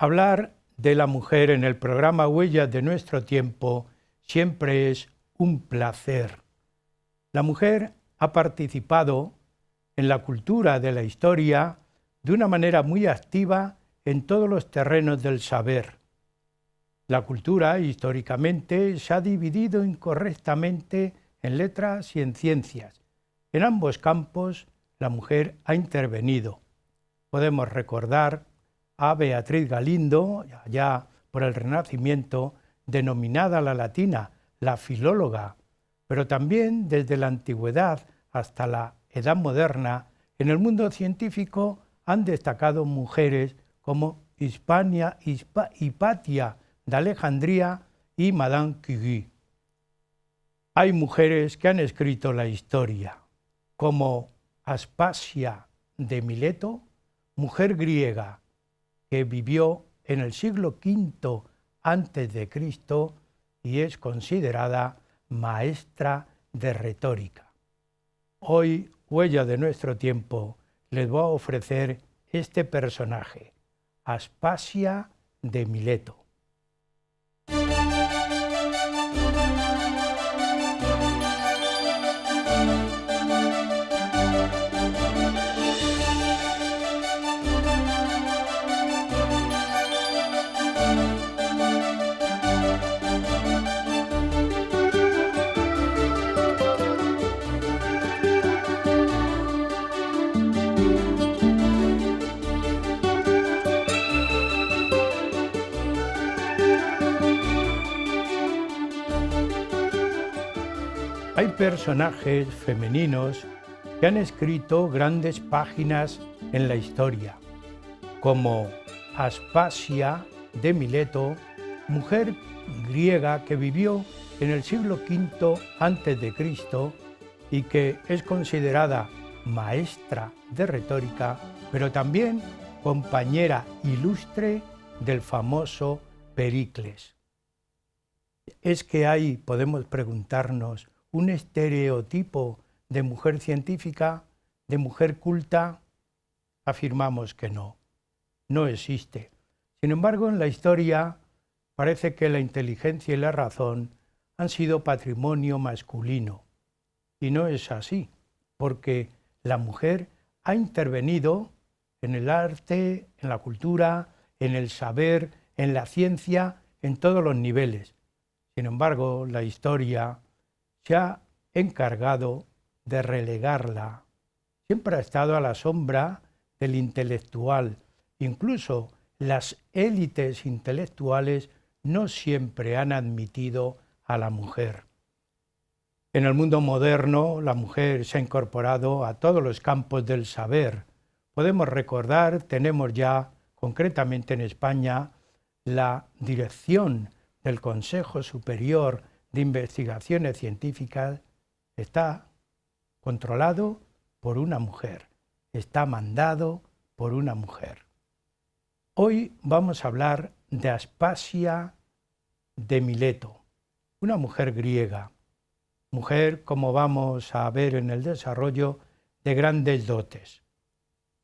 Hablar de la mujer en el programa Huellas de nuestro tiempo siempre es un placer. La mujer ha participado en la cultura de la historia de una manera muy activa en todos los terrenos del saber. La cultura, históricamente, se ha dividido incorrectamente en letras y en ciencias. En ambos campos, la mujer ha intervenido. Podemos recordar a Beatriz Galindo, allá por el Renacimiento, denominada la latina, la filóloga, pero también desde la antigüedad hasta la Edad Moderna, en el mundo científico han destacado mujeres como Hipatia de Alejandría y Madame Curie. Hay mujeres que han escrito la historia, como Aspasia de Mileto, mujer griega que vivió en el siglo V a.C. y es considerada maestra de retórica. Hoy, Huella de nuestro tiempo, les voy a ofrecer este personaje, Aspasia de Mileto. Hay personajes femeninos que han escrito grandes páginas en la historia, como Aspasia de Mileto, mujer griega que vivió en el siglo V a.C. y que es considerada maestra de retórica, pero también compañera ilustre del famoso Pericles. ¿Es que hay, podemos preguntarnos, un estereotipo de mujer científica, de mujer culta? Afirmamos que no, no existe. Sin embargo, en la historia parece que la inteligencia y la razón han sido patrimonio masculino. Y no es así, porque la mujer ha intervenido en el arte, en la cultura, en el saber, en la ciencia, en todos los niveles. Sin embargo, la historia se ha encargado de relegarla. Siempre ha estado a la sombra del intelectual. Incluso las élites intelectuales no siempre han admitido a la mujer. En el mundo moderno, la mujer se ha incorporado a todos los campos del saber. Podemos recordar, tenemos ya, concretamente en España, la dirección del Consejo Superior de Investigaciones Científicas está controlado por una mujer, está mandado por una mujer. Hoy vamos a hablar de Aspasia de Mileto, una mujer griega, mujer, como vamos a ver en el desarrollo, de grandes dotes.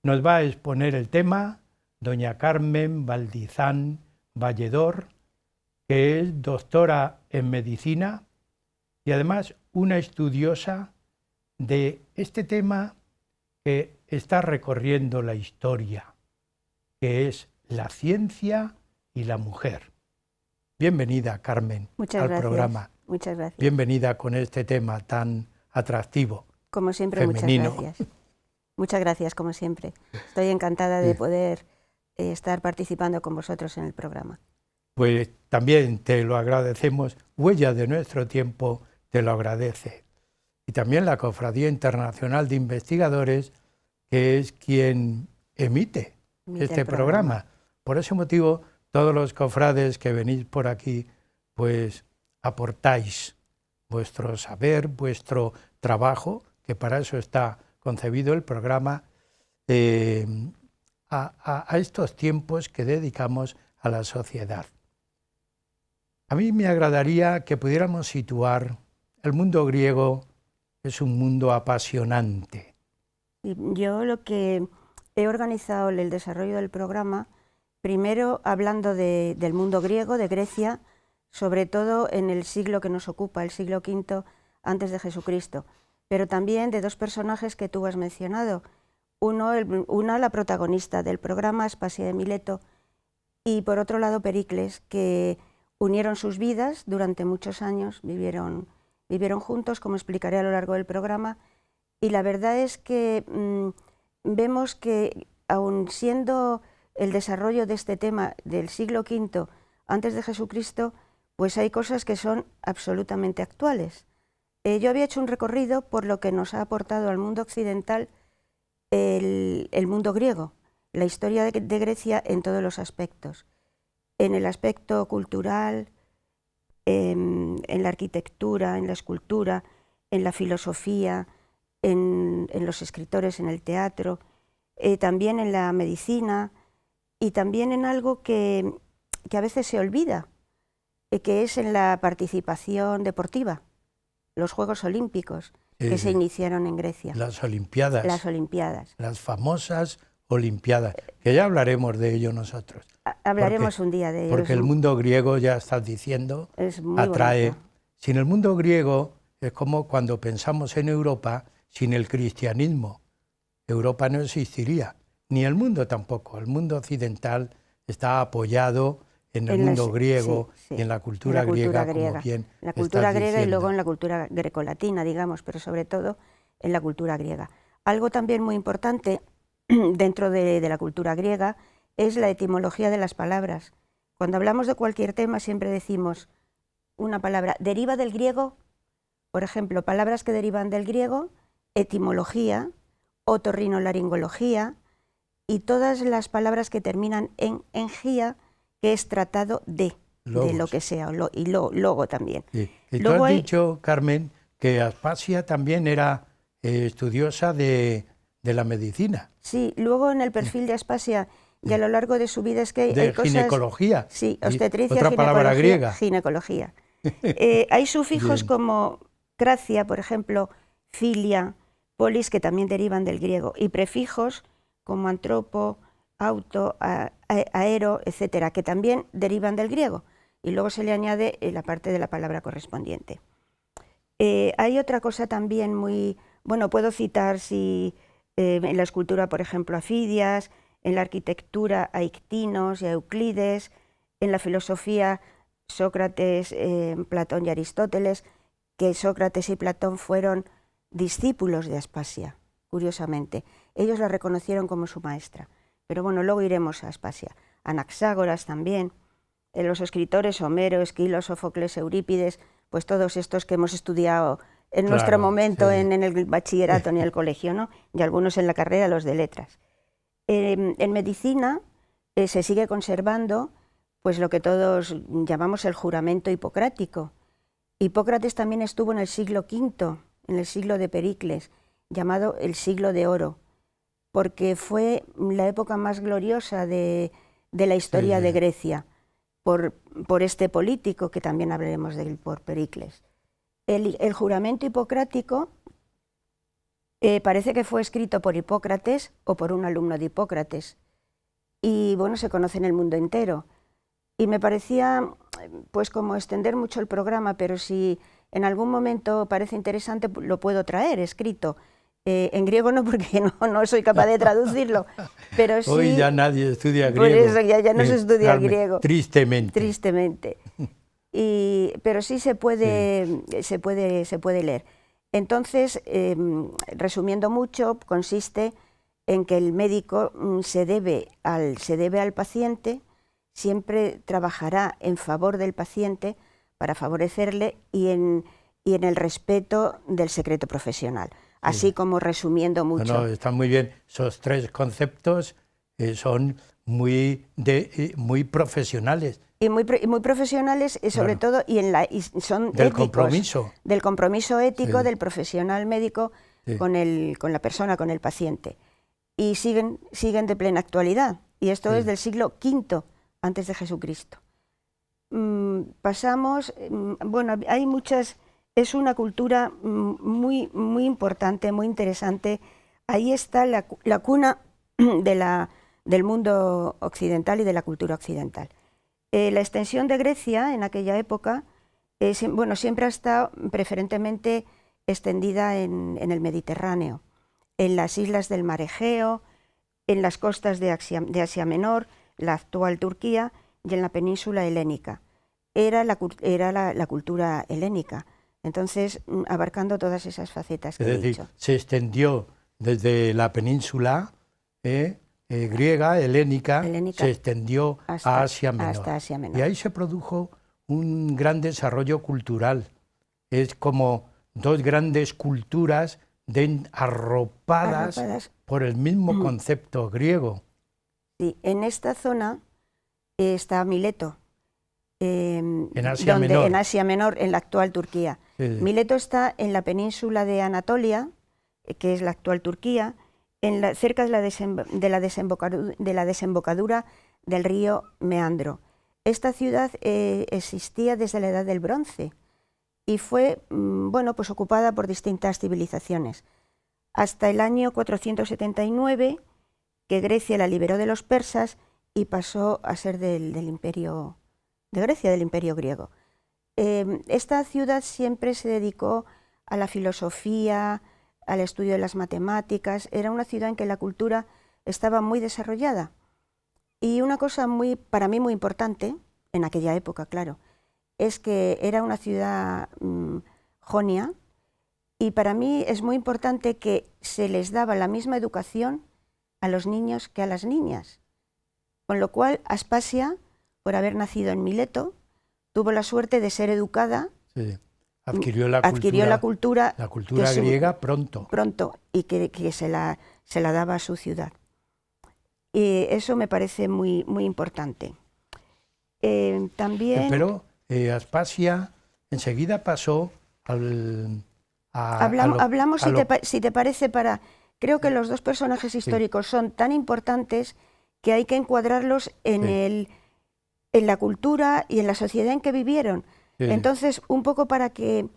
Nos va a exponer el tema doña Carmen Valdizán Valledor, que es doctora en medicina y además una estudiosa de este tema que está recorriendo la historia, que es la ciencia y la mujer. Bienvenida, Carmen, al programa. Muchas gracias. Bienvenida con este tema tan atractivo. Como siempre, femenino. Muchas gracias. Muchas gracias, como siempre. Estoy encantada de poder estar participando con vosotros en el programa. Pues también te lo agradecemos, Huella de nuestro tiempo te lo agradece. Y también la Cofradía Internacional de Investigadores, que es quien emite este programa. Por ese motivo, todos los cofrades que venís por aquí, pues aportáis vuestro saber, vuestro trabajo, que para eso está concebido el programa, a estos tiempos que dedicamos a la sociedad. A mí me agradaría que pudiéramos situar el mundo griego. Es un mundo apasionante. Yo lo que he organizado el desarrollo del programa Primero hablando del mundo griego, de Grecia, sobre todo en el siglo que nos ocupa, el siglo V antes de Jesucristo, pero también de dos personajes que tú has mencionado. Una, la protagonista del programa, Aspasia de Mileto, y por otro lado Pericles, que unieron sus vidas durante muchos años, vivieron juntos, como explicaré a lo largo del programa, y la verdad es que vemos que, aun siendo el desarrollo de este tema del siglo V antes de Jesucristo, pues hay cosas que son absolutamente actuales. Yo había hecho un recorrido por lo que nos ha aportado al mundo occidental el mundo griego, la historia de Grecia en todos los aspectos, en el aspecto cultural, en la arquitectura, en la escultura, en la filosofía, en los escritores, en el teatro, también en la medicina y también en algo que a veces se olvida, que es en la participación deportiva, los Juegos Olímpicos que se iniciaron en Grecia. Las Olimpiadas. Las Olimpiadas. Las famosas Olimpiadas, que ya hablaremos de ello nosotros. Hablaremos un día de ello. Porque el mundo griego, ya estás diciendo, atrae. Bonito. Sin el mundo griego es como cuando pensamos en Europa sin el cristianismo. Europa no existiría, ni el mundo tampoco. El mundo occidental está apoyado en el mundo griego y en la cultura griega, como bien la cultura griega diciendo. Y luego en la cultura grecolatina, digamos, pero sobre todo en la cultura griega. Algo también muy importante dentro de la cultura griega es la etimología de las palabras. Cuando hablamos de cualquier tema siempre decimos una palabra deriva del griego, por ejemplo, palabras que derivan del griego, etimología, otorrinolaringología, y todas las palabras que terminan en engía, que es tratado de lo que sea, y logo también. Sí. Y tú has dicho, Carmen, que Aspasia también era estudiosa de la medicina. Sí, luego en el perfil de Aspasia y a lo largo de su vida es que hay cosas... ginecología. Sí, obstetricia, otra palabra griega. Ginecología. Hay sufijos como cracia, por ejemplo, filia, polis, que también derivan del griego, y prefijos como antropo, auto, aero, etcétera, que también derivan del griego, y luego se le añade la parte de la palabra correspondiente. Hay otra cosa también muy... Bueno, puedo citar en la escultura, por ejemplo, a Fidias, en la arquitectura a Ictinos y a Euclides, en la filosofía Sócrates, Platón y Aristóteles, que Sócrates y Platón fueron discípulos de Aspasia, curiosamente. Ellos la reconocieron como su maestra. Pero bueno, luego iremos a Aspasia. Anaxágoras también, los escritores Homero, Esquilo, Sófocles, Eurípides, pues todos estos que hemos estudiado en nuestro momento en el bachillerato ni el colegio, ¿no? Y algunos en la carrera, los de letras. En medicina se sigue conservando pues lo que todos llamamos el juramento hipocrático. Hipócrates también estuvo en el siglo V, en el siglo de Pericles, llamado el siglo de oro, porque fue la época más gloriosa de la historia de Grecia, por este político, que también hablaremos de él, por Pericles. El juramento hipocrático parece que fue escrito por Hipócrates o por un alumno de Hipócrates, y bueno, se conoce en el mundo entero. Y me parecía pues como extender mucho el programa, pero si en algún momento parece interesante, lo puedo traer escrito. En griego no, porque no soy capaz de traducirlo, pero sí... Hoy ya nadie estudia griego. Por eso ya no se estudia Carmen, griego. Tristemente. Tristemente. Pero sí se puede leer. Entonces, resumiendo mucho, consiste en que el médico se debe al paciente, siempre trabajará en favor del paciente para favorecerle y en el respeto del secreto profesional. Así como resumiendo mucho. No, están muy bien. Esos tres conceptos son muy profesionales. Y muy profesionales, sobre todo, y son del éticos, compromiso. Del compromiso ético del profesional médico con la persona, con el paciente. Y siguen de plena actualidad. Y esto es del siglo V antes de Jesucristo. Pasamos, bueno, hay muchas... Es una cultura muy importante, muy interesante. Ahí está la cuna de del mundo occidental y de la cultura occidental. La extensión de Grecia en aquella época, bueno, siempre ha estado preferentemente extendida en el Mediterráneo, en las islas del Mar Egeo, en las costas de Asia Menor, la actual Turquía, y en la península helénica. Era la cultura helénica, entonces abarcando todas esas facetas que he dicho. Es decir, se extendió desde la península griega, helénica, se extendió a Asia Menor. Hasta Asia Menor. Y ahí se produjo un gran desarrollo cultural. Es como dos grandes culturas arropadas por el mismo concepto griego. Sí, en esta zona está Mileto, en Asia Menor. En Asia Menor, en la actual Turquía. Sí. Mileto está en la península de Anatolia, que es la actual Turquía, cerca de la desembocadura del río Meandro. Esta ciudad existía desde la Edad del Bronce y fue bueno, pues ocupada por distintas civilizaciones. Hasta el año 479, que Grecia la liberó de los persas y pasó a ser del imperio de Grecia, del imperio griego. Esta ciudad siempre se dedicó a la filosofía, al estudio de las matemáticas. Era una ciudad en que la cultura estaba muy desarrollada. Y una cosa para mí muy importante, en aquella época, claro, es que era una ciudad jonia, y para mí es muy importante que se les daba la misma educación a los niños que a las niñas. Con lo cual, Aspasia, por haber nacido en Mileto, tuvo la suerte de ser educada. Sí. Adquirió la cultura griega pronto. Y que se la daba a su ciudad. Y eso me parece muy, muy importante. También... Pero Aspasia enseguida pasó al... Hablamos, si te parece, creo que los dos personajes históricos son tan importantes que hay que encuadrarlos en la cultura y en la sociedad en que vivieron. Sí. Entonces, un poco para que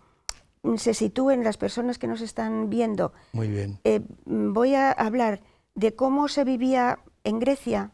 se sitúen las personas que nos están viendo. Muy bien. Voy a hablar de cómo se vivía en Grecia,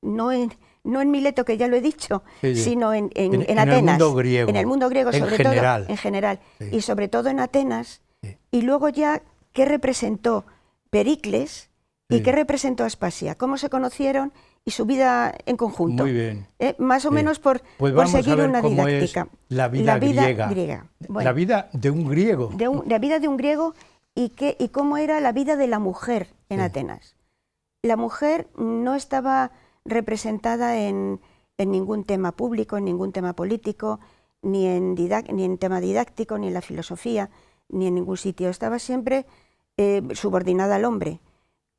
no en Mileto, que ya lo he dicho, sino en Atenas. En el mundo griego. En el mundo griego, sobre todo. En general. Sí. Y sobre todo en Atenas. Sí. Y luego ya, ¿qué representó Pericles y qué representó Aspasia? ¿Cómo se conocieron y su vida en conjunto? Muy bien. Más o menos por seguir una didáctica. La vida griega. Bueno, la vida de un griego. La vida de un griego y cómo era la vida de la mujer en Atenas. La mujer no estaba representada en ningún tema público, en ningún tema político, ni en tema didáctico, ni en la filosofía, ni en ningún sitio. Estaba siempre subordinada al hombre.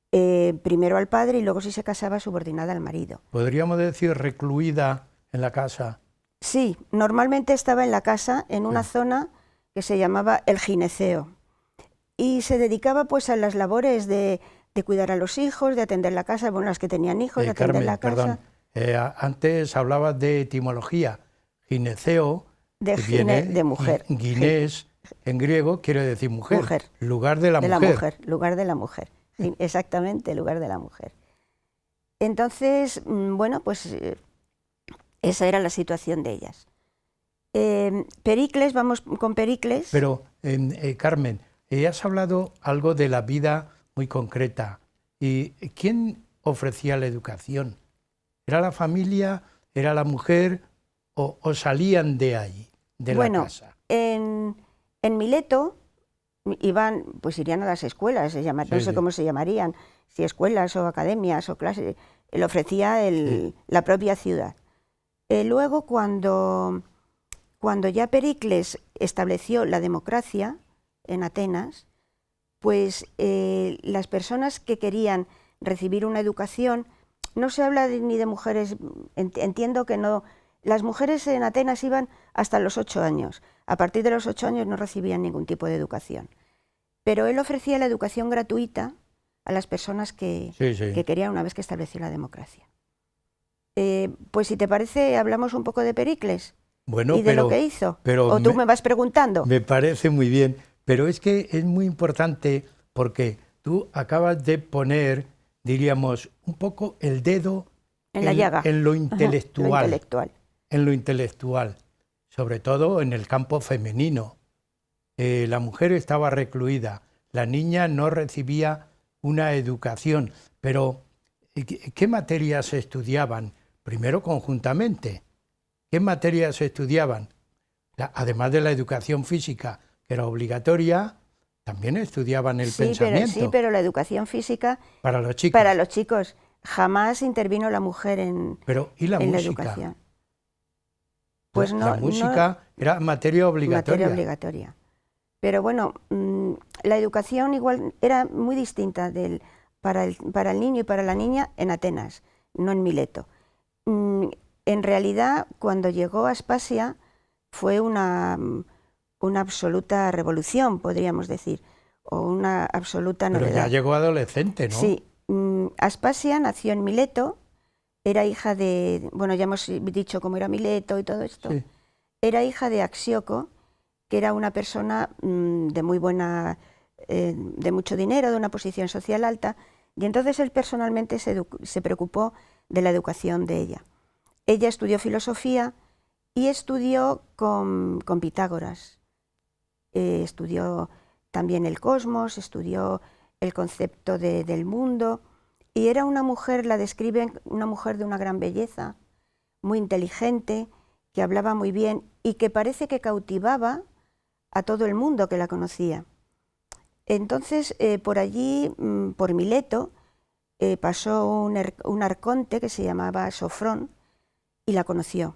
Primero al padre y luego, si se casaba, subordinada al marido. ¿Podríamos decir recluida en la casa? Sí, normalmente estaba en la casa, en una zona que se llamaba el gineceo, y se dedicaba pues a las labores de cuidar a los hijos, de atender la casa, bueno, las que tenían hijos, de atender la casa. Perdón, antes hablabas de etimología, gineceo, de mujer. Guinés, en griego, quiere decir mujer. Lugar de la mujer. Lugar de la mujer. Exactamente, el lugar de la mujer. Entonces, bueno, pues esa era la situación de ellas. Pericles, vamos con Pericles. Pero, Carmen, has hablado algo de la vida muy concreta. ¿Y quién ofrecía la educación? ¿Era la familia, era la mujer o salían de ahí, de la casa? En Mileto irían a las escuelas, no sé cómo se llamarían, si escuelas o academias o clases, lo ofrecía la propia ciudad. Luego, cuando ya Pericles estableció la democracia en Atenas, pues las personas que querían recibir una educación, no se habla ni de mujeres, entiendo que no, las mujeres en Atenas iban hasta los 8 años, a partir de los 8 años no recibían ningún tipo de educación. Pero él ofrecía la educación gratuita a las personas que querían una vez que estableció la democracia. Pues si te parece, hablamos un poco de Pericles y de lo que hizo. ¿O tú me vas preguntando? Me parece muy bien, pero es que es muy importante porque tú acabas de poner diríamos, un poco el dedo en la llaga. En lo intelectual. Ajá, lo intelectual. En lo intelectual, sobre todo en el campo femenino. La mujer estaba recluida, la niña no recibía una educación, pero ¿qué materias se estudiaban? Primero conjuntamente. ¿Qué materias se estudiaban? Además de la educación física, que era obligatoria, también estudiaban el pensamiento. Pero la educación física para los chicos. Para los chicos. Jamás intervino la mujer en, ¿Y la música? La educación. Pues no, la música era materia obligatoria. Materia obligatoria. Pero bueno, la educación igual era muy distinta para el niño y para la niña en Atenas, no en Mileto. En realidad, cuando llegó a Aspasia, fue una absoluta revolución, podríamos decir, o una absoluta novedad. Pero ya llegó adolescente, ¿no? Sí. Aspasia nació en Mileto, era hija de, bueno, ya hemos dicho cómo era Mileto y todo esto, sí. Era hija de Axioco, que era una persona de muy buena, de mucho dinero, de una posición social alta, y entonces él personalmente se preocupó de la educación de ella. Ella estudió filosofía y estudió con Pitágoras, estudió también el cosmos, estudió el concepto del mundo, y era una mujer, la describen una mujer de una gran belleza, muy inteligente, que hablaba muy bien y que parece que cautivaba a todo el mundo que la conocía. Entonces, por allí, por Mileto, pasó un arconte que se llamaba Sofrón y la conoció.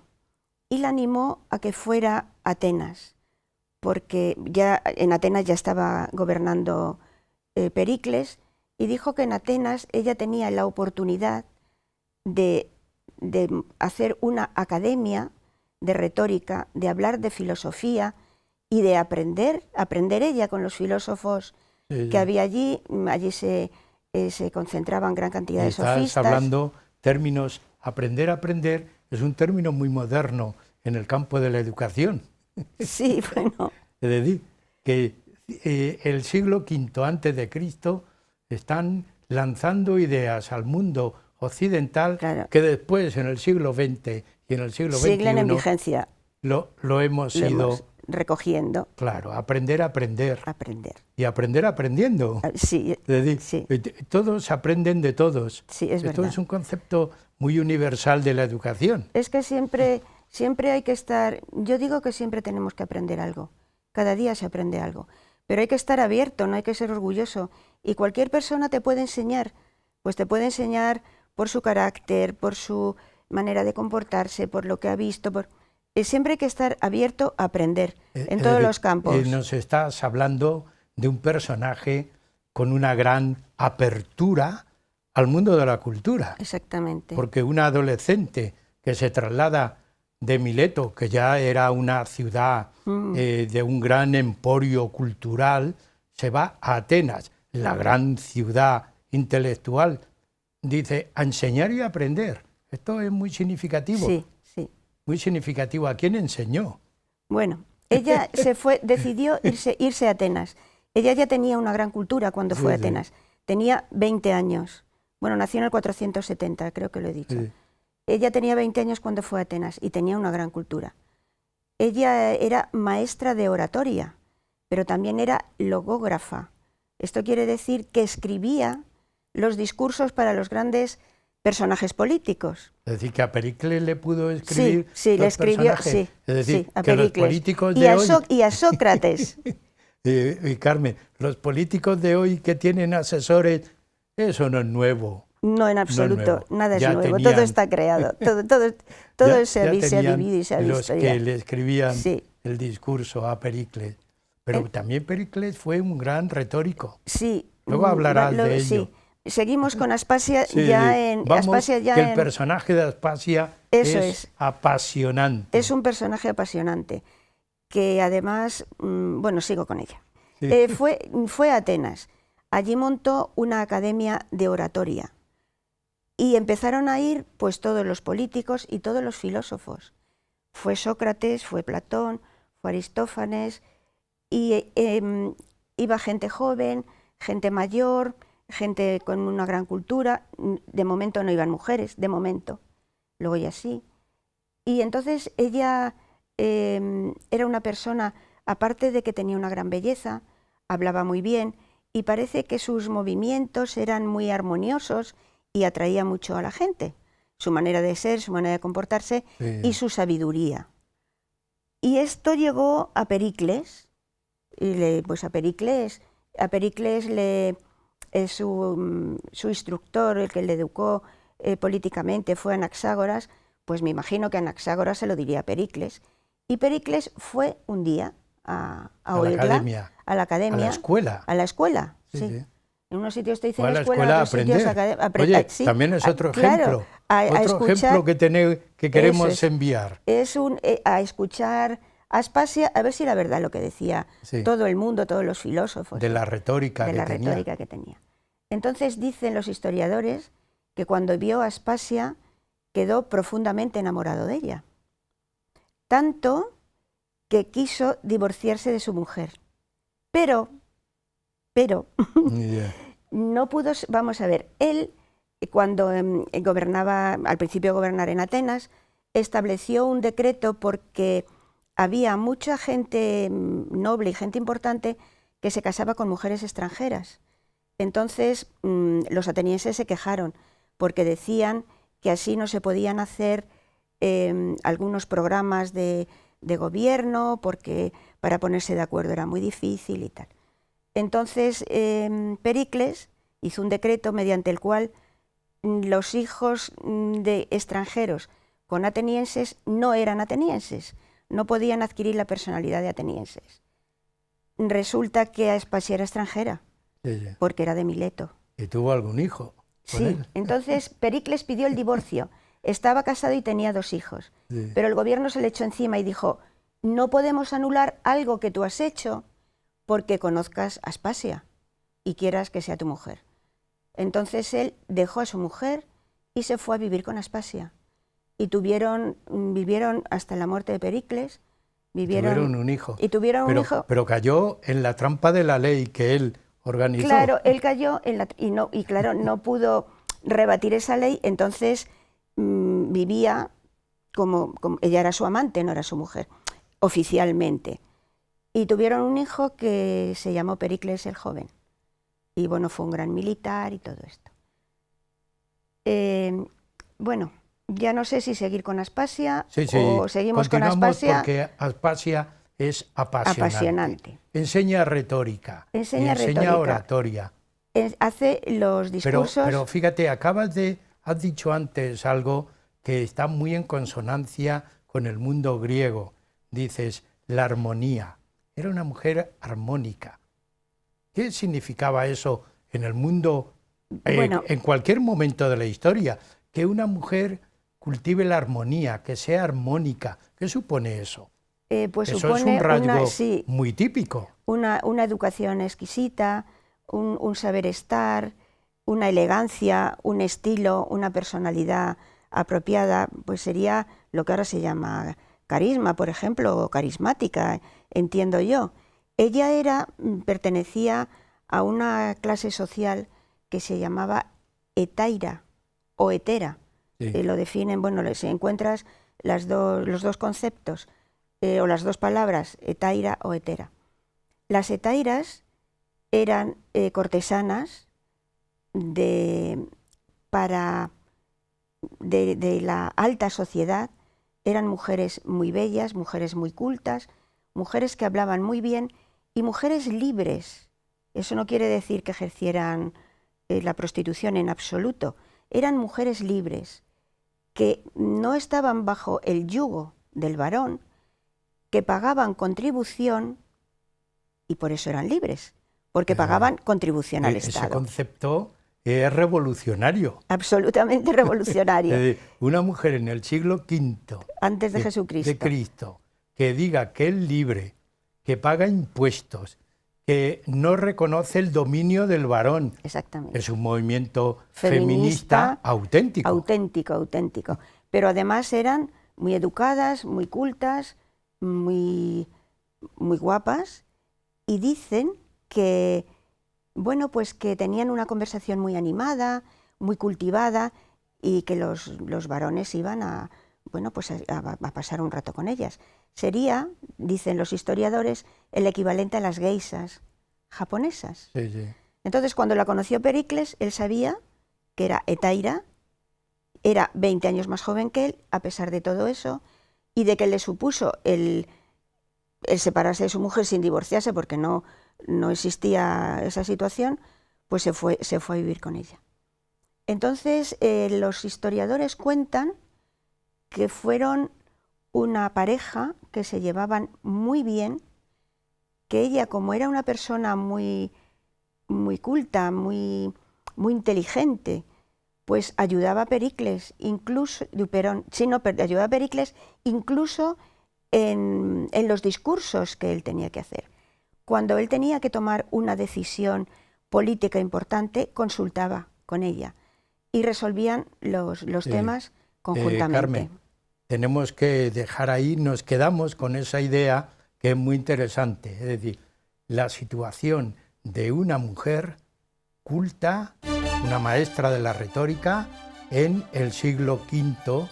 Y la animó a que fuera a Atenas, porque ya en Atenas ya estaba gobernando Pericles, y dijo que en Atenas ella tenía la oportunidad de hacer una academia de retórica, de hablar de filosofía y de aprender ella con los filósofos que había allí. Allí se concentraban gran cantidad de sofistas. Estás hablando términos, aprender es un término muy moderno en el campo de la educación. Sí, bueno. Es decir, que el siglo V antes de Cristo están lanzando ideas al mundo occidental, claro, que después en el siglo XX y en el siglo XXI siguen en vigencia. Lo hemos ido recogiendo. Claro, aprender. Y aprender aprendiendo. Sí, es decir, sí. Todos aprenden de todos. Sí, es Esto verdad. es un concepto muy universal de la educación. Es que siempre hay que estar, yo digo que siempre tenemos que aprender algo. Cada día se aprende algo, pero hay que estar abierto, no hay que ser orgulloso. Y cualquier persona te puede enseñar, pues te puede enseñar por su carácter, por su manera de comportarse, por lo que ha visto. Siempre hay que estar abierto a aprender en todos los campos. Nos estás hablando de un personaje con una gran apertura al mundo de la cultura. Exactamente. Porque una adolescente que se traslada de Mileto, que ya era una ciudad de un gran emporio cultural, se va a Atenas, la gran ciudad intelectual, dice, a enseñar y a aprender. Esto es muy significativo. Sí, sí. Muy significativo. ¿A quién enseñó? Bueno, ella decidió irse a Atenas. Ella ya tenía una gran cultura cuando fue a Atenas. Sí. Tenía 20 años. Bueno, nació en el 470, creo que lo he dicho. Sí. Ella tenía 20 años cuando fue a Atenas y tenía una gran cultura. Ella era maestra de oratoria, pero también era logógrafa. Esto quiere decir que escribía los discursos para los grandes personajes políticos. Es decir, que a Pericles le pudo escribir. Sí, le escribió, sí, es decir, sí, a que Pericles. Los políticos de hoy... y a Sócrates. y Carmen, los políticos de hoy que tienen asesores, eso no es nuevo. No, en absoluto, no nada es ya nuevo, tenían, todo está creado, todo se ha vivido y se ha visto. Los que le escribían el discurso a Pericles. Pero también Pericles fue un gran retórico. Sí. Luego hablarás de ello. Sí. Seguimos con Aspasia el personaje de Aspasia es apasionante. Es un personaje apasionante, que además, bueno, sigo con ella. Sí. Fue a Atenas, allí montó una academia de oratoria y empezaron a ir pues todos los políticos y todos los filósofos. Fue Sócrates, fue Platón, fue Aristófanes, y iba gente joven, gente mayor, gente con una gran cultura. De momento no iban mujeres, de momento, luego ya sí. Y entonces ella era una persona, aparte de que tenía una gran belleza, hablaba muy bien y parece que sus movimientos eran muy armoniosos y atraía mucho a la gente, su manera de ser, su manera de comportarse y su sabiduría. Y esto llegó a Pericles, y pues a Pericles su instructor, el que le educó políticamente, fue Anaxágoras. Pues me imagino que Anaxágoras se lo diría a Pericles. Y Pericles fue un día a oírla, a la academia, a la escuela, sí. En unos sitios te dicen a la escuela, escuela en otros sitios aprender. Oye, sí, también es otro ejemplo, otro ejemplo que queremos enviar. Es a escuchar a Aspasia, a ver si era verdad lo que decía todo el mundo, todos los filósofos. De la retórica que tenía. Entonces dicen los historiadores que cuando vio a Aspasia quedó profundamente enamorado de ella. Tanto que quiso divorciarse de su mujer. Pero, no pudo, vamos a ver, él cuando gobernaba, al principio de gobernar en Atenas, estableció un decreto porque había mucha gente noble y gente importante que se casaba con mujeres extranjeras. Entonces los atenienses se quejaron porque decían que así no se podían hacer algunos programas de gobierno, porque para ponerse de acuerdo era muy difícil y tal. Entonces Pericles hizo un decreto mediante el cual los hijos de extranjeros con atenienses no eran atenienses, no podían adquirir la personalidad de atenienses. Resulta que Aspasia era extranjera, porque era de Mileto. ¿Y tuvo algún hijo? Sí, entonces Pericles pidió el divorcio. Estaba casado y tenía 2 hijos, pero el gobierno se le echó encima y dijo: no podemos anular algo que tú has hecho porque conozcas a Aspasia y quieras que sea tu mujer. Entonces él dejó a su mujer y se fue a vivir con Aspasia. Y vivieron hasta la muerte de Pericles. Tuvieron un hijo. Y tuvieron un hijo. Pero cayó en la trampa de la ley que él organizó. Claro, él cayó y claro, no pudo rebatir esa ley, entonces vivía como ella era su amante, no era su mujer, oficialmente. Y tuvieron un hijo que se llamó Pericles el Joven. Y bueno, fue un gran militar y todo esto. Bueno, ya no sé si seguir con Aspasia o seguimos con Aspasia. Porque Aspasia es apasionante. Enseña retórica, enseña oratoria. Hace los discursos. Pero fíjate, has dicho antes algo que está muy en consonancia con el mundo griego. Dices, la armonía. Era una mujer armónica. ¿Qué significaba eso en el mundo, en cualquier momento de la historia? Que una mujer cultive la armonía, que sea armónica. ¿Qué supone eso? Pues eso supone es un rasgo sí, muy típico. Una educación exquisita, un saber estar, una elegancia, un estilo, una personalidad apropiada, pues sería lo que ahora se llama carisma, por ejemplo, o carismática, entiendo yo. Ella pertenecía a una clase social que se llamaba hetaira o hetera. Lo definen, bueno, si encuentras los dos conceptos o las dos palabras, hetaira o hetera. Las hetairas eran cortesanas de la alta sociedad, eran mujeres muy bellas, mujeres muy cultas, mujeres que hablaban muy bien y mujeres libres. Eso no quiere decir que ejercieran la prostitución en absoluto, eran mujeres libres, que no estaban bajo el yugo del varón, que pagaban contribución y por eso eran libres, porque pagaban contribución al Estado. Ese concepto es revolucionario. Absolutamente revolucionario. Una mujer en el siglo V antes de Jesucristo, que diga que es libre, que paga impuestos, que no reconoce el dominio del varón. Exactamente. Es un movimiento feminista auténtico. Auténtico. Pero además eran muy educadas, muy cultas, muy guapas, y dicen que Bueno, pues que tenían una conversación muy animada, muy cultivada, y que los varones iban a, bueno, pues a pasar un rato con ellas. Sería, dicen los historiadores, el equivalente a las geishas japonesas. Sí, sí. Entonces, cuando la conoció Pericles, él sabía que era hetaira, era 20 años más joven que él, a pesar de todo eso, y de que le supuso el separarse de su mujer sin divorciarse, porque no existía esa situación, pues se fue a vivir con ella. Entonces, los historiadores cuentan que fueron una pareja que se llevaban muy bien, que ella, como era una persona muy culta, muy inteligente, pues ayudaba a Pericles, incluso, ayudaba a Pericles incluso en los discursos que él tenía que hacer. Cuando él tenía que tomar una decisión política importante, consultaba con ella y resolvían los temas conjuntamente. Carmen, tenemos que dejar ahí, nos quedamos con esa idea que es muy interesante, es decir, la situación de una mujer culta, una maestra de la retórica en el siglo V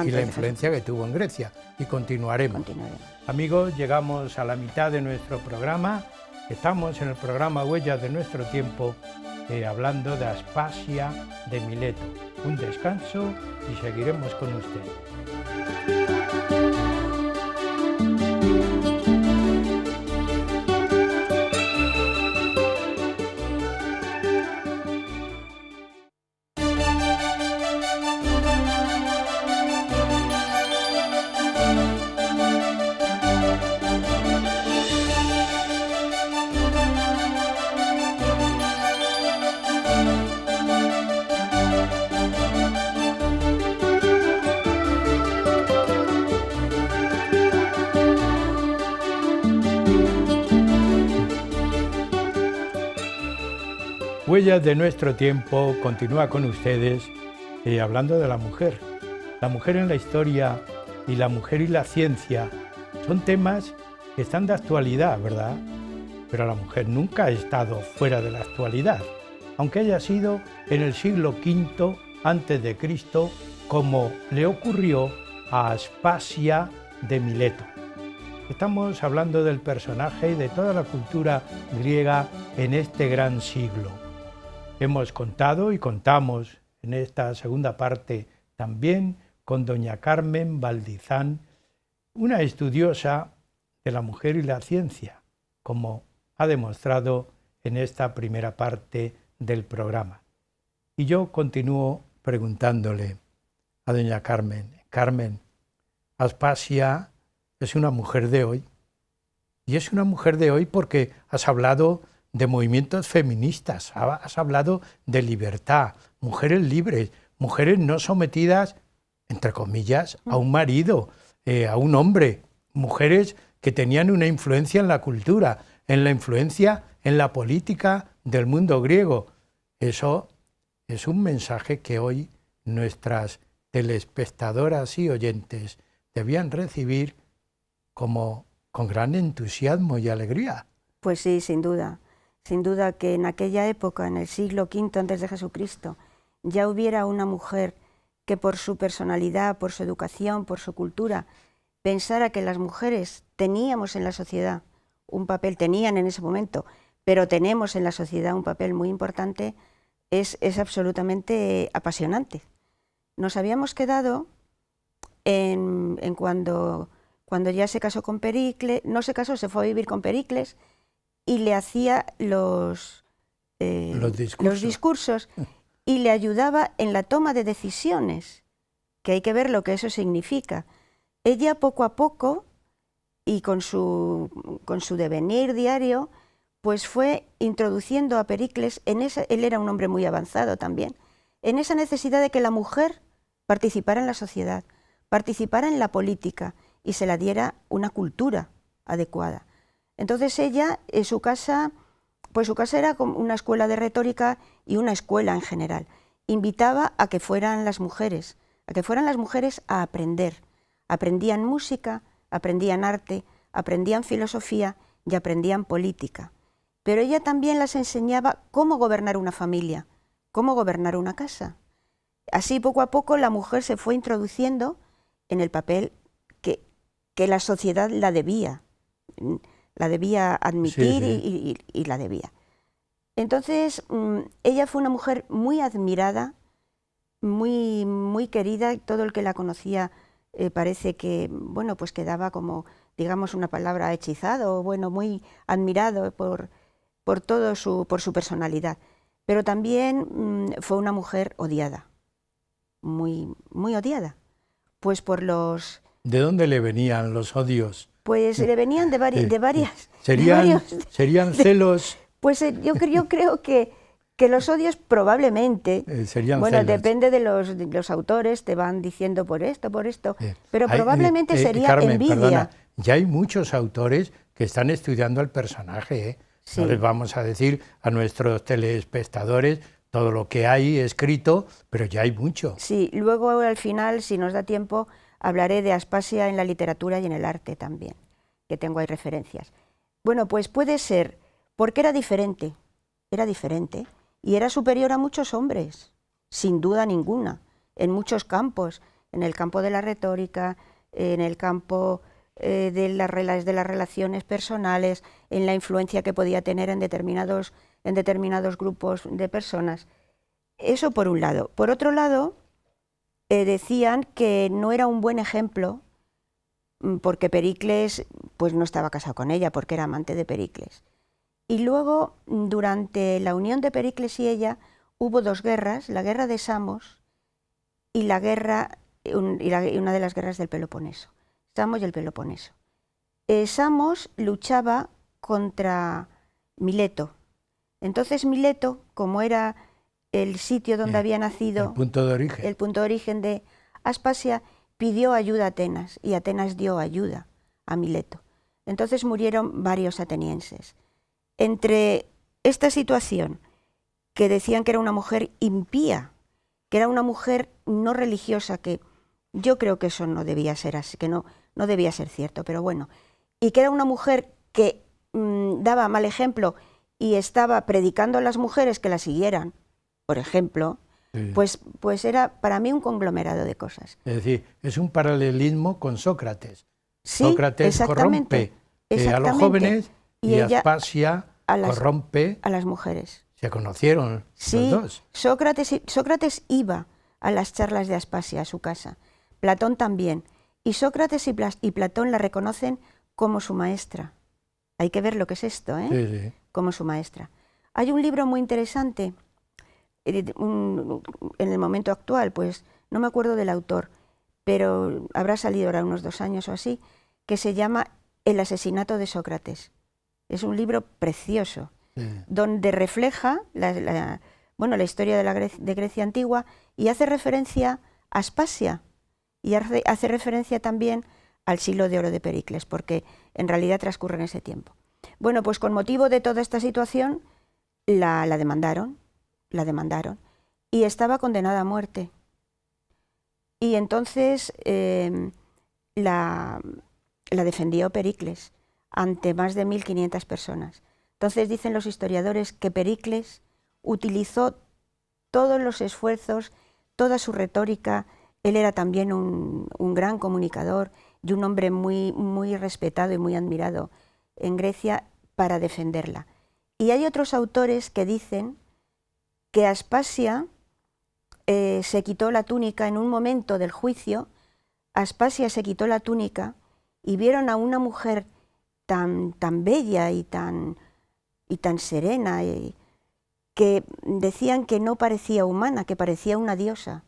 y la influencia que tuvo en Grecia. Y continuaremos. Amigos, llegamos a la mitad de nuestro programa. Estamos en el programa Huellas de nuestro tiempo, hablando de Aspasia de Mileto. Un descanso y seguiremos con usted. Huellas de nuestro tiempo continúa con ustedes hablando de la mujer. La mujer en la historia y la mujer y la ciencia son temas que están de actualidad, ¿verdad? Pero la mujer nunca ha estado fuera de la actualidad, aunque haya sido en el siglo V a.C., como le ocurrió a Aspasia de Mileto. Estamos hablando del personaje y de toda la cultura griega en este gran siglo. Hemos contado y contamos en esta segunda parte también con doña Carmen Valdizán, una estudiosa de la mujer y la ciencia, como ha demostrado en esta primera parte del programa. Y yo continúo preguntándole a doña Carmen, Carmen, Aspasia es una mujer de hoy, y es una mujer de hoy porque has hablado de movimientos feministas, has hablado de libertad, mujeres libres, mujeres no sometidas, entre comillas, a un marido, a un hombre, mujeres que tenían una influencia en la cultura, en la influencia en la política del mundo griego. Eso es un mensaje que hoy nuestras telespectadoras y oyentes debían recibir como con gran entusiasmo y alegría. Pues sí, sin duda. Sin duda que en aquella época, en el siglo V antes de Jesucristo, ya hubiera una mujer que por su personalidad, por su educación, por su cultura, pensara que las mujeres teníamos en la sociedad un papel, tenían en ese momento, pero tenemos en la sociedad un papel muy importante, es absolutamente apasionante. Nos habíamos quedado en cuando ya se casó con Pericles, no se casó, se fue a vivir con Pericles, y le hacía los discursos y le ayudaba en la toma de decisiones, que hay que ver lo que eso significa. Ella poco a poco, y con su devenir diario, pues fue introduciendo a Pericles él era un hombre muy avanzado también, en esa necesidad de que la mujer participara en la sociedad, participara en la política y se la diera una cultura adecuada. Entonces ella, su casa era como una escuela de retórica y una escuela en general. Invitaba a que fueran las mujeres a aprender. Aprendían música, aprendían arte, aprendían filosofía y aprendían política. pero ella también las enseñaba cómo gobernar una familia, cómo gobernar una casa. Así, poco a poco, la mujer se fue introduciendo en el papel que la sociedad la debía admitir, Sí, sí. y la debía. Entonces, ella fue una mujer muy admirada, muy, muy querida. Todo el que la conocía parece que, bueno, pues quedaba como, digamos, una palabra hechizado, bueno, muy admirado por su personalidad. Pero también fue una mujer odiada, muy, muy odiada, pues por los... ¿De dónde le venían los odios? Pues le venían de varias... ¿Serían celos? Pues yo creo que los odios probablemente, Serían bueno, celos. depende de los autores, te van diciendo por esto, pero Hay, probablemente sería Carmen, envidia. perdona, ya hay muchos autores que están estudiando al personaje, ¿eh? Sí. No les vamos a decir a nuestros telespectadores todo lo que hay escrito, pero ya hay mucho. Sí, luego al final, si nos da tiempo, hablaré de Aspasia en la literatura y en el arte también, que tengo ahí referencias. Bueno, pues puede ser porque era diferente y era superior a muchos hombres, sin duda ninguna, en muchos campos, en el campo de la retórica, en el campo de las relaciones personales, en la influencia que podía tener en determinados grupos de personas. Eso por un lado. Por otro lado, decían que no era un buen ejemplo porque Pericles pues no estaba casado con ella, porque era amante de Pericles. Y luego, durante la unión de Pericles y ella, hubo dos guerras, la guerra de Samos y una de las guerras del Peloponeso. Samos y el Peloponeso. Samos luchaba contra Mileto. Entonces Mileto, como era el sitio donde había nacido, el punto de origen de Aspasia, pidió ayuda a Atenas y Atenas dio ayuda a Mileto. Entonces murieron varios atenienses. Entre esta situación, que decían que era una mujer impía, que era una mujer no religiosa, que yo creo que eso no debía ser así, que no debía ser cierto, pero bueno, y que era una mujer que daba mal ejemplo y estaba predicando a las mujeres que la siguieran, por ejemplo, sí. pues era para mí un conglomerado de cosas. Es decir, es un paralelismo con Sócrates. Sí, Sócrates corrompe a los jóvenes y Aspasia corrompe a las mujeres. Se conocieron sí, los dos. Sócrates iba a las charlas de Aspasia, a su casa. Platón también. Y Sócrates y Platón la reconocen como su maestra. Hay que ver lo que es esto, ¿eh? Sí, sí. Como su maestra. Hay un libro muy interesante, en el momento actual, pues no me acuerdo del autor, pero habrá salido ahora unos 2 años o así, que se llama El asesinato de Sócrates. Es un libro precioso, sí. Donde refleja la historia de Grecia antigua y hace referencia a Aspasia y hace referencia también al siglo de oro de Pericles, porque en realidad transcurre en ese tiempo. Bueno, pues con motivo de toda esta situación la demandaron y estaba condenada a muerte. Y entonces la defendió Pericles ante más de 1500 personas. Entonces dicen los historiadores que Pericles utilizó todos los esfuerzos, toda su retórica. Él era también un gran comunicador y un hombre muy, muy respetado y muy admirado en Grecia para defenderla. Y hay otros autores que dicen que Aspasia se quitó la túnica en un momento del juicio. Aspasia se quitó la túnica y vieron a una mujer tan bella y tan serena, que decían que no parecía humana, que parecía una diosa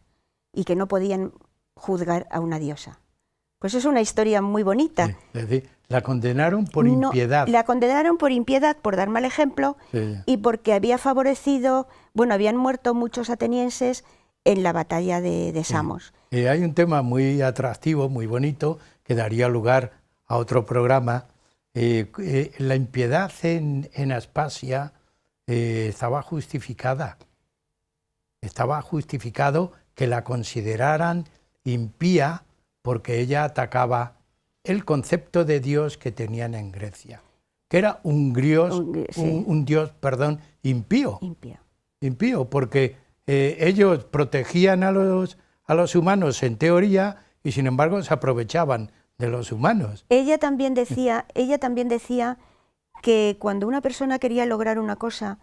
y que no podían juzgar a una diosa. Pues es una historia muy bonita. Sí, es decir, la condenaron por impiedad. La condenaron por impiedad, por dar mal ejemplo, sí. Y porque había favorecido, habían muerto muchos atenienses en la batalla de Samos. Sí. Hay un tema muy atractivo, muy bonito, que daría lugar a otro programa. La impiedad en Aspasia estaba justificada. Estaba justificado que la consideraran impía porque ella atacaba el concepto de Dios que tenían en Grecia, que era un dios, sí. un dios, perdón, impío. Impío. Impío, porque ellos protegían a los humanos en teoría y sin embargo se aprovechaban de los humanos. Ella también decía que cuando una persona quería lograr una cosa,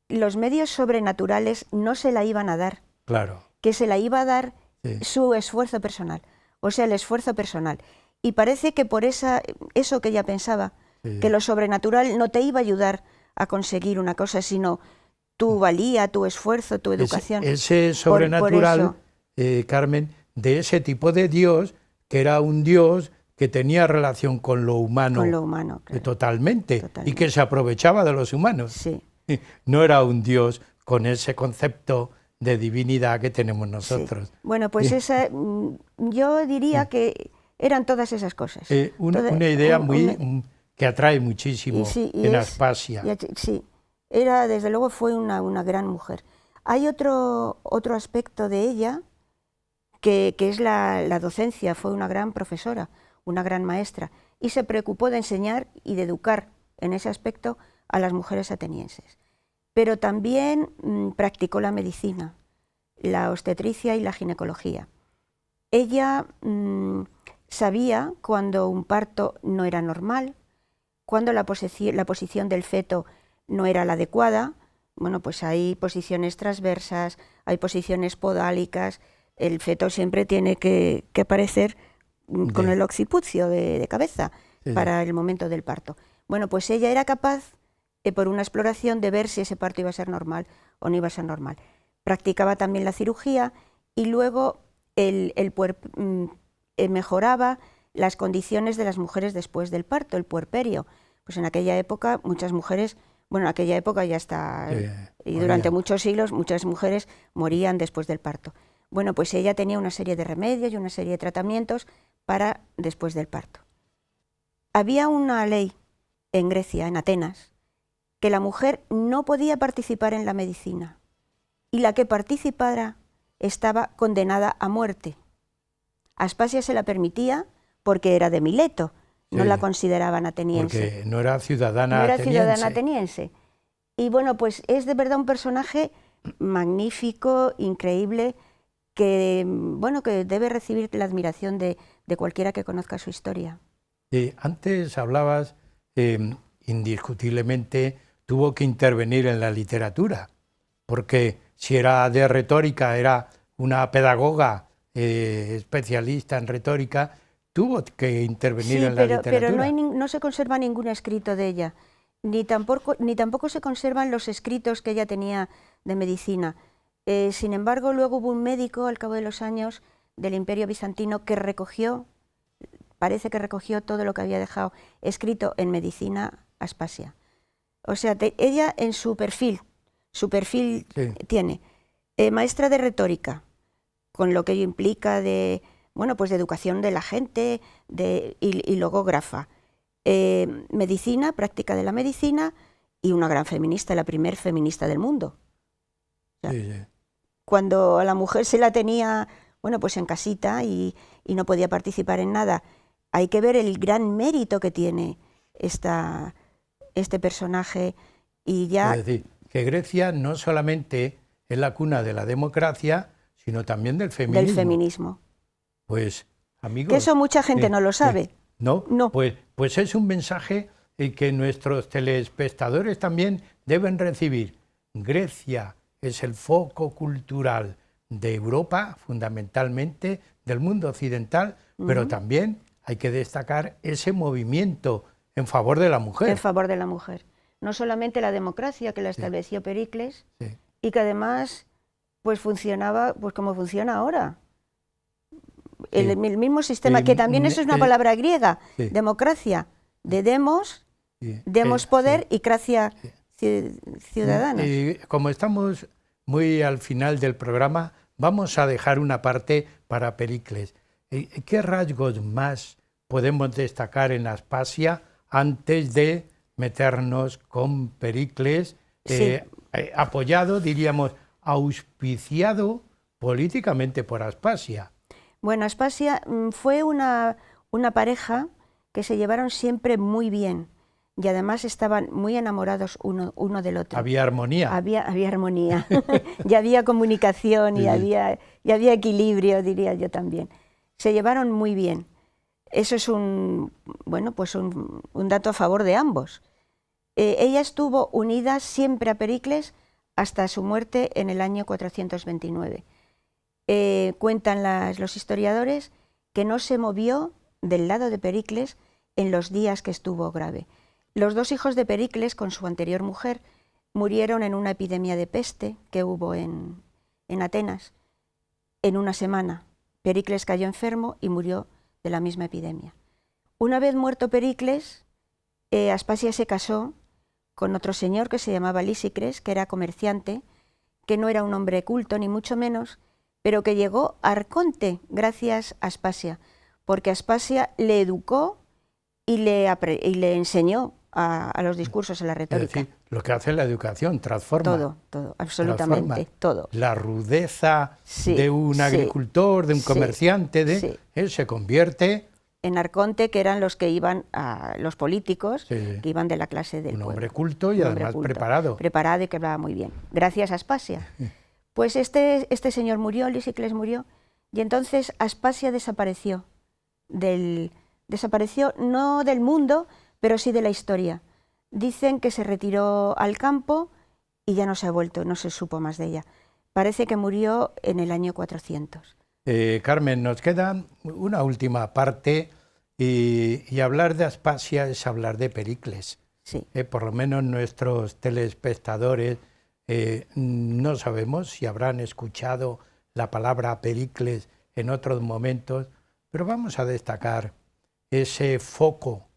los medios sobrenaturales no se la iban a dar. Claro. Que se la iba a dar Sí. su esfuerzo personal, o sea, el esfuerzo personal. Y parece que por eso que ella pensaba, Sí. que lo sobrenatural no te iba a ayudar a conseguir una cosa, sino tu valía, tu esfuerzo, tu educación. Ese sobrenatural, Carmen, de ese tipo de Dios, que era un Dios que tenía relación con lo humano, claro. Totalmente, y que se aprovechaba de los humanos. Sí. No era un Dios con ese concepto de divinidad que tenemos nosotros. Sí. Bueno, pues yo diría que eran todas esas cosas. Una idea que atrae muchísimo en Aspasia. Sí, desde luego fue una gran mujer. Hay otro aspecto de ella que es la docencia. Fue una gran profesora, una gran maestra, y se preocupó de enseñar y de educar en ese aspecto a las mujeres atenienses. Pero también practicó la medicina, la obstetricia y la ginecología. Ella sabía cuando un parto no era normal, cuando la posición del feto no era la adecuada. Bueno, pues hay posiciones transversas, hay posiciones podálicas, el feto siempre tiene que aparecer con el occipucio de cabeza para el momento del parto. Bueno, pues ella era capaz, por una exploración, de ver si ese parto iba a ser normal o no iba a ser normal. Practicaba también la cirugía y luego mejoraba las condiciones de las mujeres después del parto, el puerperio. Pues en aquella época muchas mujeres, bueno, en aquella época ya está, y durante muchos siglos muchas mujeres morían después del parto. Bueno, pues ella tenía una serie de remedios y una serie de tratamientos para después del parto. Había una ley en Grecia, en Atenas, que la mujer no podía participar en la medicina y la que participara estaba condenada a muerte. Aspasia se la permitía porque era de Mileto, no la consideraban ateniense. Porque no era ciudadana ateniense. No era ciudadana ateniense. Y bueno, pues es de verdad un personaje magnífico, increíble, que, bueno, que debe recibir la admiración de cualquiera que conozca su historia. Antes hablabas, indiscutiblemente, tuvo que intervenir en la literatura, porque si era de retórica, era una pedagoga especialista en retórica, tuvo que intervenir en la literatura. Pero no se conserva ningún escrito de ella, ni tampoco se conservan los escritos que ella tenía de medicina. Sin embargo, luego hubo un médico al cabo de los años del Imperio Bizantino que parece que recogió todo lo que había dejado escrito en medicina Aspasia. O sea, ella en su perfil tiene maestra de retórica, con lo que ello implica de educación de la gente, y logógrafa, medicina, práctica de la medicina, y una gran feminista, la primer feminista del mundo. O sea, cuando a la mujer se la tenía, pues en casita y no podía participar en nada, hay que ver el gran mérito que tiene este personaje. Y ya... Es decir, que Grecia no solamente es la cuna de la democracia, sino también del feminismo. Del feminismo. Pues, amigos... Que eso mucha gente no lo sabe. No. Pues es un mensaje que nuestros telespectadores también deben recibir. Grecia es el foco cultural de Europa, fundamentalmente, del mundo occidental, pero también hay que destacar ese movimiento en favor de la mujer. En favor de la mujer. No solamente la democracia que la estableció Pericles, y que además pues funcionaba pues como funciona ahora. El mismo sistema, que también eso es una palabra griega, democracia, de demos poder, y cracia ciudadana. Como estamos muy al final del programa, vamos a dejar una parte para Pericles. ¿Qué rasgos más podemos destacar en Aspasia antes de meternos con Pericles, apoyado, diríamos, auspiciado políticamente por Aspasia? Bueno, Aspasia fue una pareja que se llevaron siempre muy bien. y además estaban muy enamorados uno del otro. Había armonía. Había armonía, y había comunicación, y había equilibrio, diría yo también. Se llevaron muy bien. Eso es un dato a favor de ambos. Ella estuvo unida siempre a Pericles hasta su muerte en el año 429. Cuentan los historiadores que no se movió del lado de Pericles en los días que estuvo grave. Los dos hijos de Pericles, con su anterior mujer, murieron en una epidemia de peste que hubo en Atenas en una semana. Pericles cayó enfermo y murió de la misma epidemia. Una vez muerto Pericles, Aspasia se casó con otro señor que se llamaba Lisicres, que era comerciante, que no era un hombre culto ni mucho menos, pero que llegó a arconte gracias a Aspasia, porque Aspasia le educó y le enseñó a los discursos, a la retórica. Es decir, lo que hace la educación, transforma. Todo, absolutamente, todo. La rudeza de un agricultor, de un comerciante, él se convierte en arconte, que eran los que iban los políticos, que iban de la clase del pueblo. Un hombre culto y además preparado. Preparado y que hablaba muy bien, gracias a Aspasia. Pues este señor murió, Lisicles murió, y entonces Aspasia desapareció. Desapareció no del mundo, pero sí de la historia. Dicen que se retiró al campo y ya no se ha vuelto, no se supo más de ella. Parece que murió en el año 400. Carmen, nos queda una última parte y hablar de Aspasia es hablar de Pericles. Sí. Por lo menos nuestros telespectadores no sabemos si habrán escuchado la palabra Pericles en otros momentos, pero vamos a destacar ese foco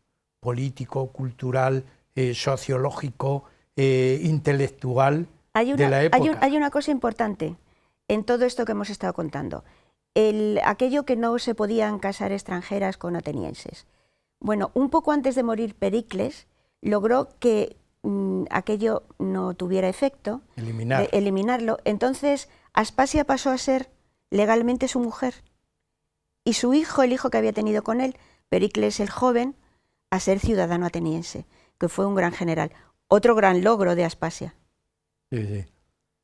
político, cultural, sociológico, intelectual de la época. Hay una cosa importante en todo esto que hemos estado contando. Aquello que no se podían casar extranjeras con atenienses. Bueno, un poco antes de morir Pericles logró que aquello no tuviera efecto, eliminarlo. Entonces Aspasia pasó a ser legalmente su mujer y su hijo, el hijo que había tenido con él, Pericles el joven, a ser ciudadano ateniense, que fue un gran general. Otro gran logro de Aspasia. Sí.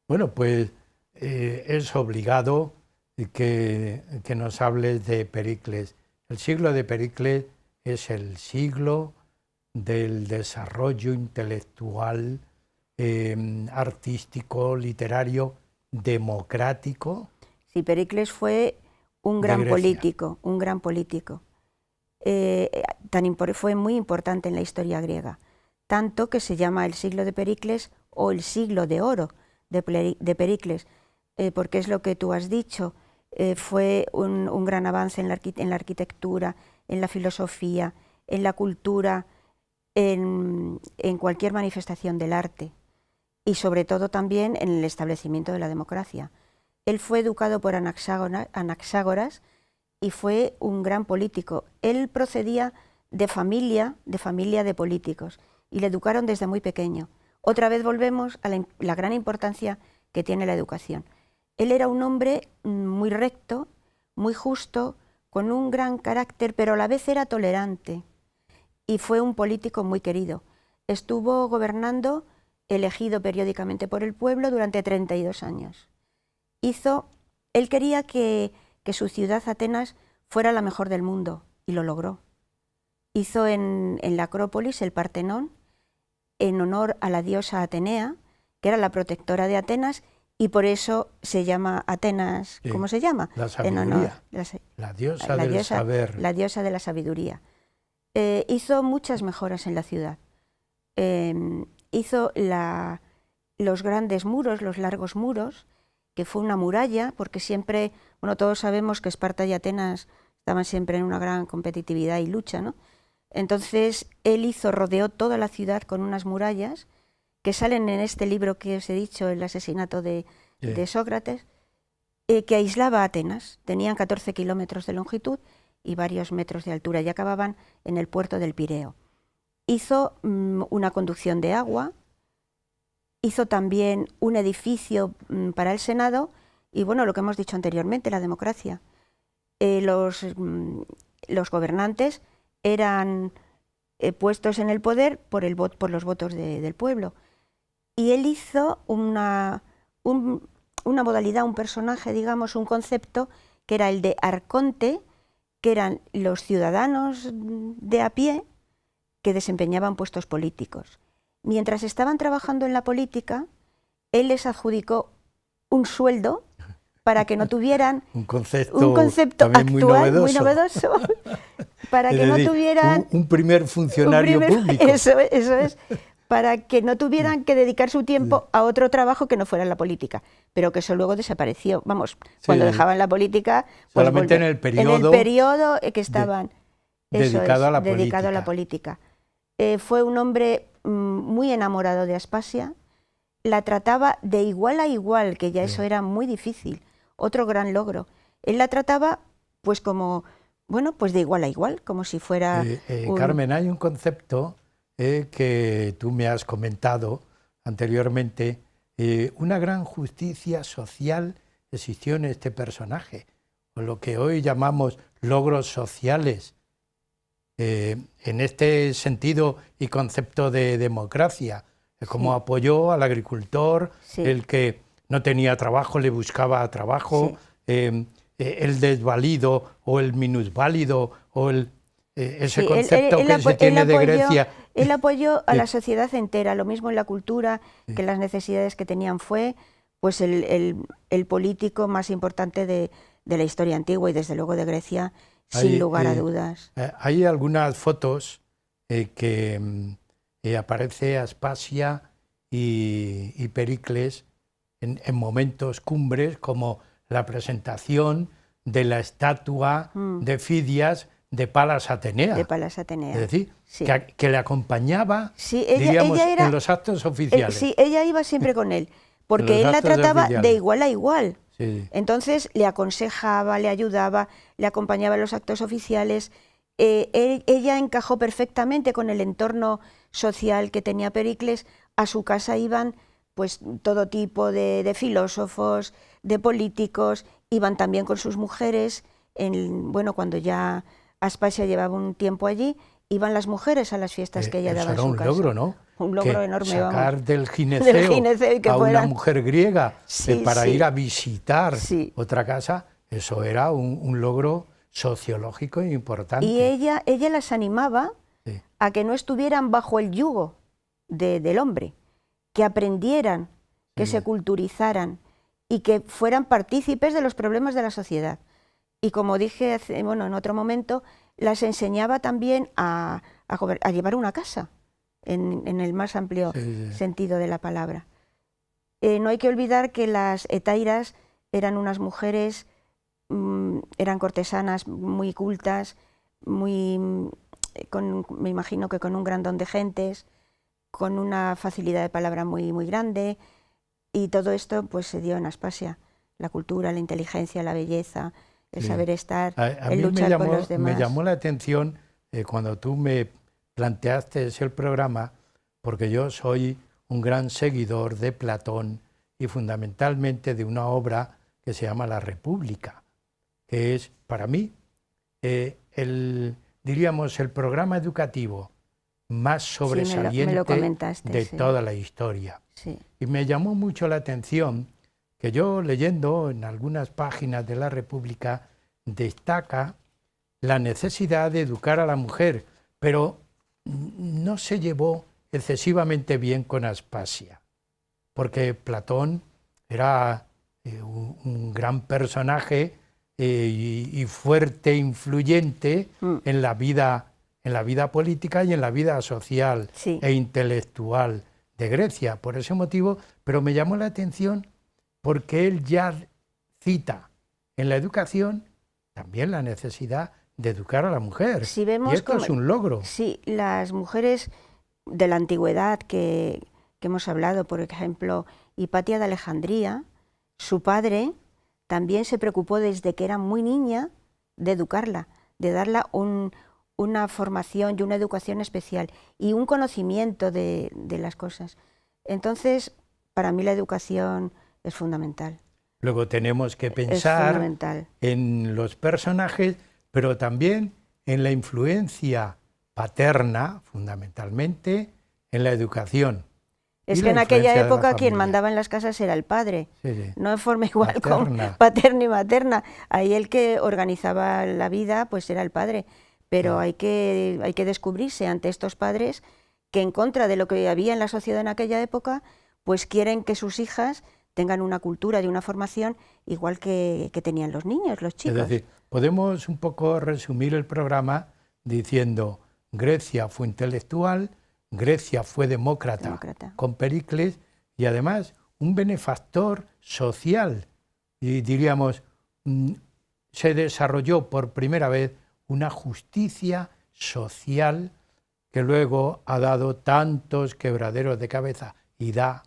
Bueno, pues es obligado que nos hables de Pericles. El siglo de Pericles es el siglo del desarrollo intelectual, artístico, literario, democrático. Sí, Pericles fue un gran político, fue muy importante en la historia griega, tanto que se llama el siglo de Pericles o el siglo de oro de Pericles, porque es lo que tú has dicho, fue un gran avance en la arquitectura, en la filosofía, en la cultura, en cualquier manifestación del arte y sobre todo también en el establecimiento de la democracia. Él fue educado por Anaxágoras y fue un gran político. Él procedía de familia de políticos y le educaron desde muy pequeño. Otra vez volvemos a la gran importancia que tiene la educación. Él era un hombre muy recto, muy justo, con un gran carácter, pero a la vez era tolerante y fue un político muy querido. Estuvo gobernando, elegido periódicamente por el pueblo durante 32 años. Él quería que su ciudad, Atenas, fuera la mejor del mundo y lo logró. Hizo en la Acrópolis el Partenón en honor a la diosa Atenea, que era la protectora de Atenas, y por eso se llama Atenas, ¿cómo se llama? La sabiduría, la diosa del saber. La diosa de la sabiduría. Hizo muchas mejoras en la ciudad. Hizo los grandes muros, los largos muros, que fue una muralla, porque siempre, todos sabemos que Esparta y Atenas estaban siempre en una gran competitividad y lucha, ¿no? Entonces él rodeó toda la ciudad con unas murallas que salen en este libro que os he dicho, El asesinato de Sócrates, que aislaba a Atenas. Tenían 14 kilómetros de longitud y varios metros de altura y acababan en el puerto del Pireo. Hizo una conducción de agua, hizo también un edificio para el Senado y lo que hemos dicho anteriormente, la democracia. Los gobernantes eran puestos en el poder por los votos del pueblo. Y él hizo una modalidad, un personaje, digamos, un concepto, que era el de arconte, que eran los ciudadanos de a pie que desempeñaban puestos políticos. Mientras estaban trabajando en la política, él les adjudicó un sueldo para que no tuvieran un concepto actual muy novedoso para que no tuvieran un primer funcionario público. Eso es, para que no tuvieran que dedicar su tiempo a otro trabajo que no fuera la política, pero que eso luego desapareció. Vamos, cuando dejaban la política, pues solamente en el periodo que estaban dedicado a la política. Fue un hombre muy enamorado de Aspasia, la trataba de igual a igual, que ya eso era muy difícil, otro gran logro. Él la trataba pues como, bueno, pues de igual a igual, como si fuera... Carmen, hay un concepto que tú me has comentado anteriormente, una gran justicia social existió en este personaje, o lo que hoy llamamos logros sociales, en este sentido y concepto de democracia, como apoyó al agricultor, el que no tenía trabajo le buscaba trabajo, el desvalido o el minusválido o ese concepto que se tiene de Grecia. Él apoyó a la sociedad entera, lo mismo en la cultura, que las necesidades que tenían. Fue pues el político más importante de la historia antigua y desde luego de Grecia, sin lugar a dudas. Hay algunas fotos que aparece Aspasia y Pericles en momentos cumbres, como la presentación de la estatua de Fidias de Palas Atenea. De Palas Atenea. Es decir, que le acompañaba, diríamos, en los actos oficiales. Sí, ella iba siempre con él, porque él la trataba de igual a igual. Sí. Entonces le aconsejaba, le ayudaba, le acompañaba en los actos oficiales. Ella encajó perfectamente con el entorno social que tenía Pericles. A su casa iban pues todo tipo de filósofos, de políticos, iban también con sus mujeres. Cuando ya Aspasia llevaba un tiempo allí, iban las mujeres a las fiestas que ella daba en su casa. Era un logro, ¿no? Un logro enorme. Sacar del gineceo que a una mujer griega para ir a visitar otra casa, eso era un logro sociológico importante. Y ella las animaba a que no estuvieran bajo el yugo del hombre, que aprendieran, que se culturizaran y que fueran partícipes de los problemas de la sociedad. Y como dije en otro momento, las enseñaba también a llevar una casa, en el más amplio sentido de la palabra. No hay que olvidar que las hetairas eran unas mujeres, eran cortesanas muy cultas, me imagino que con un gran don de gentes, con una facilidad de palabra muy, muy grande, y todo esto pues se dio en Aspasia, la cultura, la inteligencia, la belleza, el saber estar, el luchar con los demás. Me llamó la atención cuando tú me planteaste el programa, porque yo soy un gran seguidor de Platón y fundamentalmente de una obra que se llama La República, que es para mí diríamos el programa educativo más sobresaliente de toda la historia. Sí. Y me llamó mucho la atención que yo, leyendo en algunas páginas de La República, destaca la necesidad de educar a la mujer, pero no se llevó excesivamente bien con Aspasia, porque Platón era un gran personaje y fuerte, influyente en la vida política y en la vida social e intelectual de Grecia. Por ese motivo, pero me llamó la atención porque él ya cita en la educación también la necesidad de educar a la mujer. Si vemos y esto es un logro. Sí, las mujeres de la antigüedad que hemos hablado, por ejemplo, Hipatia de Alejandría, su padre también se preocupó desde que era muy niña de educarla, de darla una formación y una educación especial y un conocimiento de las cosas. Entonces, para mí la educación es fundamental. Luego tenemos que pensar en los personajes, pero también en la influencia paterna, fundamentalmente, en la educación. Es Y que la en aquella influencia de la época quien familia. mandaba en las casas era el padre, Sí, sí. no de forma igual como Paterna. paterna y materna. Ahí el que organizaba la vida pues era el padre, pero hay que descubrirse ante estos padres que en contra de lo que había en la sociedad en aquella época, pues quieren que sus hijas tengan una cultura y una formación igual que tenían los niños, los chicos. Es decir, podemos un poco resumir el programa diciendo Grecia fue intelectual, Grecia fue demócrata. Con Pericles y además un benefactor social. Y diríamos, se desarrolló por primera vez una justicia social que luego ha dado tantos quebraderos de cabeza y da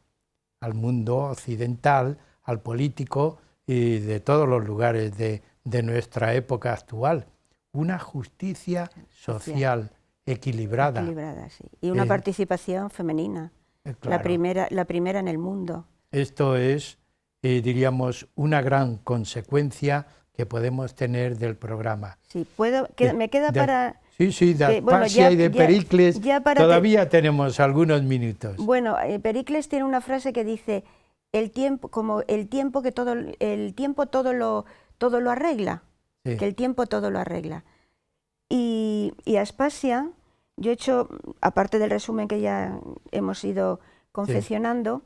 al mundo occidental, al político y de todos los lugares de nuestra época actual. Una justicia social equilibrada. Sí. Y una participación femenina, claro. la primera en el mundo. Esto es, diríamos, una gran consecuencia que podemos tener del programa. Sí, me queda para... Sí, de Aspasia y de Pericles todavía tenemos algunos minutos. Bueno, Pericles tiene una frase que dice, el tiempo todo lo arregla, sí. Que el tiempo todo lo arregla. Y Aspasia, yo he hecho, aparte del resumen que ya hemos ido confeccionando,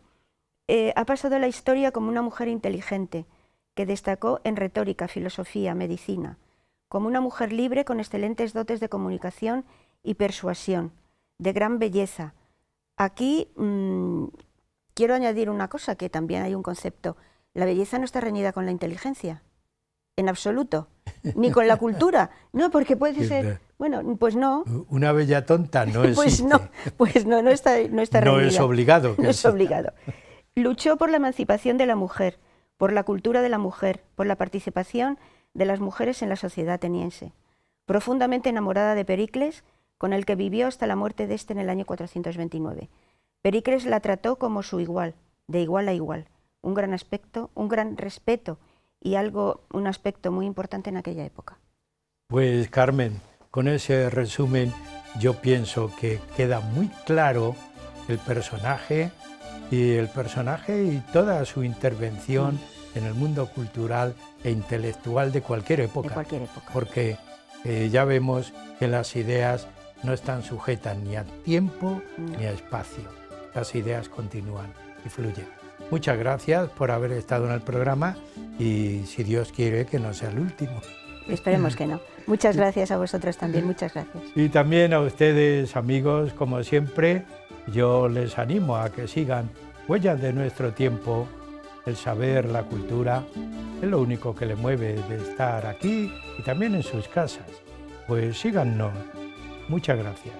ha pasado a la historia como una mujer inteligente, que destacó en retórica, filosofía, medicina, como una mujer libre con excelentes dotes de comunicación y persuasión, de gran belleza. Aquí quiero añadir una cosa, que también hay un concepto. La belleza no está reñida con la inteligencia, en absoluto, ni con la cultura. No, porque puede ser... Bueno, pues no. Una bella tonta no existe. No está reñida. No es obligado. No es obligado. Luchó por la emancipación de la mujer, por la cultura de la mujer, por la participación de las mujeres en la sociedad ateniense. Profundamente enamorada de Pericles, con el que vivió hasta la muerte de este en el año 429. Pericles la trató como su igual, de igual a igual. Un gran respeto y un aspecto muy importante en aquella época. Pues Carmen, con ese resumen yo pienso que queda muy claro el personaje y toda su intervención en el mundo cultural e intelectual de cualquier época. De cualquier época. Porque ya vemos que las ideas no están sujetas ni a tiempo ni a espacio. Las ideas continúan y fluyen. Muchas gracias por haber estado en el programa y si Dios quiere que no sea el último. Esperemos que no. Muchas gracias a vosotros también, muchas gracias. Y también a ustedes, amigos, como siempre, yo les animo a que sigan Huellas de nuestro tiempo. El saber, la cultura, es lo único que le mueve de estar aquí y también en sus casas. Pues síganos. Muchas gracias.